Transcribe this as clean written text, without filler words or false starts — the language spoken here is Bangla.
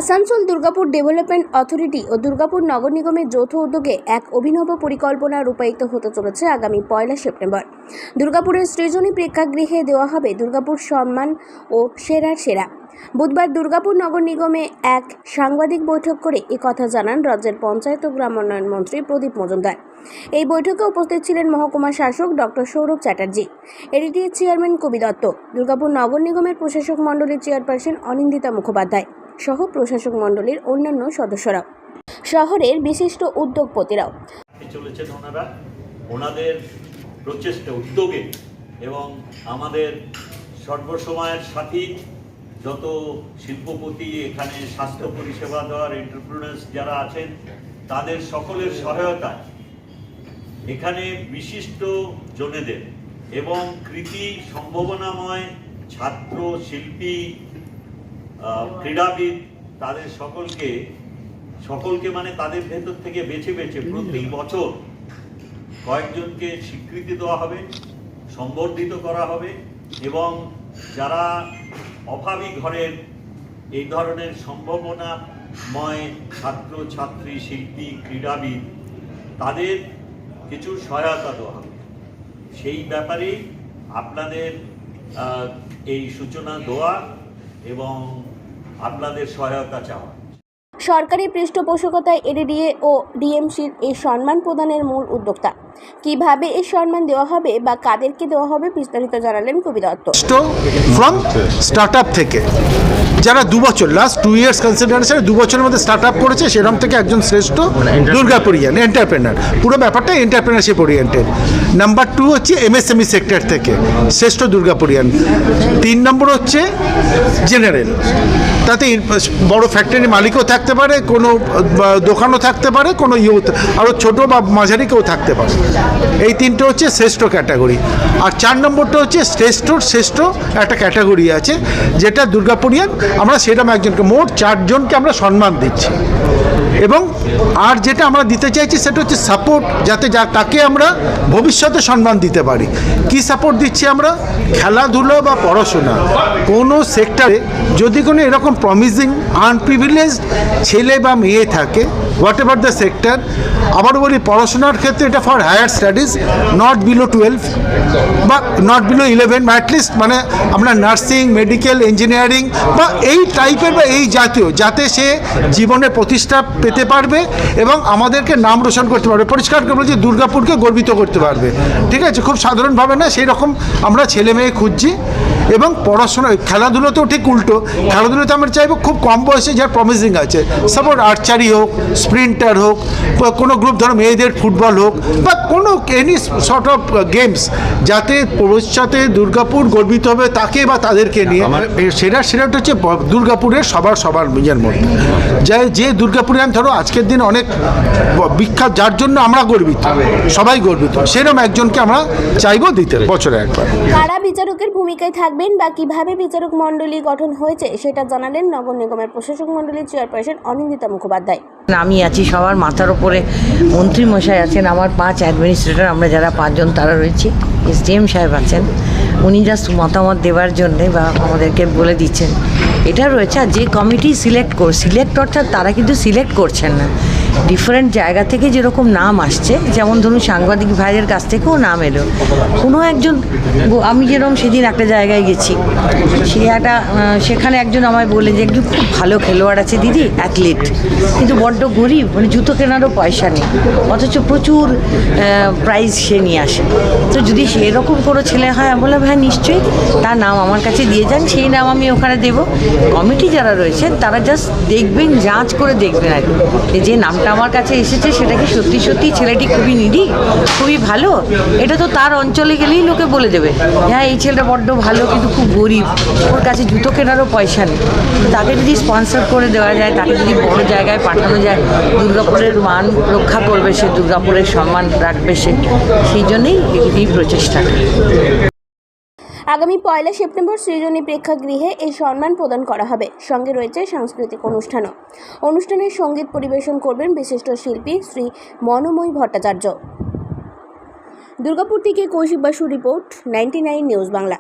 আসানসোল দুর্গাপুর ডেভেলপমেন্ট অথরিটি ও দুর্গাপুর নগর নিগমের যৌথ উদ্যোগে এক অভিনব পরিকল্পনা রূপায়িত হতে চলেছে আগামী 1 সেপ্টেম্বর। দুর্গাপুরের সৃজনী প্রেক্ষাগৃহে দেওয়া হবে দুর্গাপুর সম্মান ও সেরার সেরা। বুধবার দুর্গাপুর নগর নিগমে এক সাংবাদিক বৈঠক করে কথা জানান রাজ্যের পঞ্চায়েত ও গ্রামোন্নয়ন মন্ত্রী প্রদীপ মজুমদার। এই বৈঠকে উপস্থিত ছিলেন মহকুমা শাসক ডক্টর সৌরভ চ্যাটার্জি, এডিটিএ চেয়ারম্যান কবি দত্ত, দুর্গাপুর নগর নিগমের প্রশাসক মণ্ডলীর চেয়ারপারসন অনিন্দিতা মুখোপাধ্যায় সহ প্রশাসক মণ্ডলীর অন্যান্য সদস্যরা, শহরের বিশিষ্ট উদ্যোগপতিরাও চলেছেন। ওনাদের প্রচেষ্টা, উদ্যোগে এবং আমাদের সর্বসময়ের সাথী যত শিল্পপতি, এখানে স্বাস্থ্য পরিষেবা দেওয়ার এন্টারপ্রেনার্স যারা আছেন, তাদের সকলের সহায়তায় এখানে বিশিষ্ট জনেদের এবং কৃতি সম্ভাবনাময় ছাত্র, শিল্পী, ক্রীড়াবিদ, তাদের সকলকে মানে তাদের ভেতর থেকে বেছে বেছে প্রতি বছর কয়েকজনকে স্বীকৃতি দেওয়া হবে, সম্বর্ধিত করা হবে এবং যারা অভাবী ঘরের এই ধরনের সম্ভাবনাময় ছাত্র ছাত্রী, শিল্পী, ক্রীড়াবিদ, তাদের কিছু সহায়তা দেওয়া হবে। সেই ব্যাপারে আপনাদের এই সূচনা দেওয়া এবং আপনাদের সহায়তা চাওয়া। সরকারি পৃষ্ঠপোষকতায় এডিডিএ ও ডিএমসির এই সম্মান প্রদানের মূল উদ্যোক্তা। কিভাবে এই সম্মান দেওয়া হবে বা কাদেরকে দেওয়া হবে বিস্তারিত জানালেন কবি দত্ত। ফ্রম স্টার্টআপ থেকে যারা 2 বছর লাস্ট 2 ইয়ার্স কনসিডারেশনে 2 বছরের মধ্যে স্টার্টআপ করেছে, সেরকম থেকে একজন শ্রেষ্ঠ দুর্গাপুরিয়ান এন্টারপ্রেনার। পুরো ব্যাপারটা এন্টারপ্রেনারশিপ ওরিয়েন্টেড। নাম্বার 2 হচ্ছে এমএসএমই সেক্টর থেকে শ্রেষ্ঠ দুর্গাপুরিয়ান। 3 নম্বর হচ্ছে জেনারেল, তাতে বড় ফ্যাক্টরি মালিকও থাকতে পারে, কোনো দোকানও থাকতে পারে, কোনো ইউথ আরও ছোটো বা মাঝারি কেউ থাকতে পারে। এই 3টে হচ্ছে শ্রেষ্ঠ ক্যাটাগরি। আর 4 নম্বরটা হচ্ছে শ্রেষ্ঠ একটা ক্যাটাগরি আছে, যেটা দুর্গাপুরিয়ান। আমরা সেরকম একজনকে, মোট 4 জনকে আমরা সম্মান দিচ্ছি। এবং আর যেটা আমরা দিতে চাইছি সেটা হচ্ছে সাপোর্ট, যাতে তাকে আমরা ভবিষ্যতে সম্মান দিতে পারি। কি সাপোর্ট দিচ্ছি আমরা? খেলাধুলো বা পড়াশোনা, কোনো সেক্টরে যদি কোনো এরকম প্রমিজিং আনপ্রিভিলেজড ছেলে বা মেয়ে থাকে, হোয়াট এভার দ্য সেক্টর, আবার বলি পড়াশোনার ক্ষেত্রে এটা for higher studies, not below 12 বা নট বিলো 11, অ্যাটলিস্ট মানে আমরা নার্সিং, মেডিকেল, ইঞ্জিনিয়ারিং বা এই টাইপের বা এই জাতীয়, যাতে সে জীবনে প্রতিষ্ঠা পেতে পারবে এবং আমাদেরকে নাম রোশন করতে পারবে, পরিষ্কার করে বলছি দুর্গাপুরকে গর্বিত করতে পারবে। ঠিক আছে, খুব সাধারণভাবে না, সেই রকম আমরা ছেলে মেয়ে খুঁজছি। এবং পড়াশোনা, খেলাধুলোতেও ঠিক উল্টো। খেলাধুলোতে আমরা চাইবো খুব কম বয়সে যার প্রমিজিং আছে, সাপোর্ট আর্চারি হোক, স্প্রিন্টার হোক, কোনো গ্রুপ ধরো মেয়েদের ফুটবল হোক বা কোনো এনি সর্ট অফ গেমস, যাতে ভবিষ্যতে দুর্গাপুর গর্বিত হবে তাকে বা তাদেরকে নিয়ে। সেরাটা হচ্ছে দুর্গাপুরের সবার নিজের মধ্যে যে দুর্গাপুরিয়ান ধরো আজকের দিন অনেক বিখ্যাত, যার জন্য আমরা গর্বিত, সবাই গর্বিত, সেরকম একজনকে আমরা চাইবো দিতে বছরে একবার। কারা বিচারকের ভূমিকায় থাকবেন বা কিভাবে বিচারক মণ্ডলী গঠন হয়েছে সেটা জানালেন নগর নিগমের প্রশাসক মণ্ডলীর চেয়ারপারসন অনিন্দিতা মুখোপাধ্যায়। আমি আছি, সবার মাথার ওপরে মন্ত্রী মশাই আছেন, আমার 5 অ্যাডমিনিস্ট্রেটর, আমরা যারা 5 জন তারা রয়েছি, এসডিএম সাহেব আছেন, উনি জাস্ট মতামত দেওয়ার জন্যে বা আমাদেরকে বলে দিচ্ছেন এটা রয়েছে। আর যে কমিটি সিলেক্ট অর্থাৎ তারা কিন্তু সিলেক্ট করছেন না, ডিফারেন্ট জায়গা থেকে যেরকম নাম আসছে, যেমন ধরুন সাংবাদিক ভাইয়ের কাছ থেকেও নাম এলো। কোনো একজন, আমি যেরকম সেদিন একটা জায়গায় গেছি, সেখানে একজন আমায় বলে যে একজন খুব ভালো খেলোয়াড় আছে দিদি, অ্যাথলিট, কিন্তু বড্ড গরিব, মানে জুতো কেনারও পয়সা নেই, অথচ প্রচুর প্রাইজ সে নিয়ে আসে। তো যদি সেরকম কোনো ছেলে হয়, আমি বললাম হ্যাঁ নিশ্চয়ই, তার নাম আমার কাছে দিয়ে যান, সেই নাম আমি ওখানে দেবো। কমিটি যারা রয়েছেন তারা জাস্ট দেখবেন, যাঁচ করে দেখবেন আর কি, যে নামটা আমার কাছে এসেছে সেটা কি সত্যি ছেলেটি খুবই নিডি, খুবই ভালো। এটা তো তার অঞ্চলে গেলেই লোকে বলে দেবে হ্যাঁ এই ছেলেটা বড্ড ভালো কিন্তু খুব গরিব, ওর কাছে জুতো কেনারও পয়সা নেই। তাকে যদি স্পন্সর করে দেওয়া যায়, তাকে যদি বড় জায়গায় পাঠানো যায়, দুর্গাপুরের মান রক্ষা করবে সে, দুর্গাপুরের সম্মান রাখবে সে, সেই জন্যেই এই প্রচেষ্টাটা। আগামী 1 সেপ্টেম্বর সৃজনী প্রেক্ষাগৃহে এই সম্মান প্রদান করা হবে। সঙ্গে রয়েছে সাংস্কৃতিক অনুষ্ঠানও। অনুষ্ঠানে সঙ্গীত পরিবেশন করবেন বিশিষ্ট শিল্পী শ্রী মনোময় ভট্টাচার্য। দুর্গাপুর থেকে কৌশিক বাসু রিপোর্ট, 99 নিউজ বাংলা।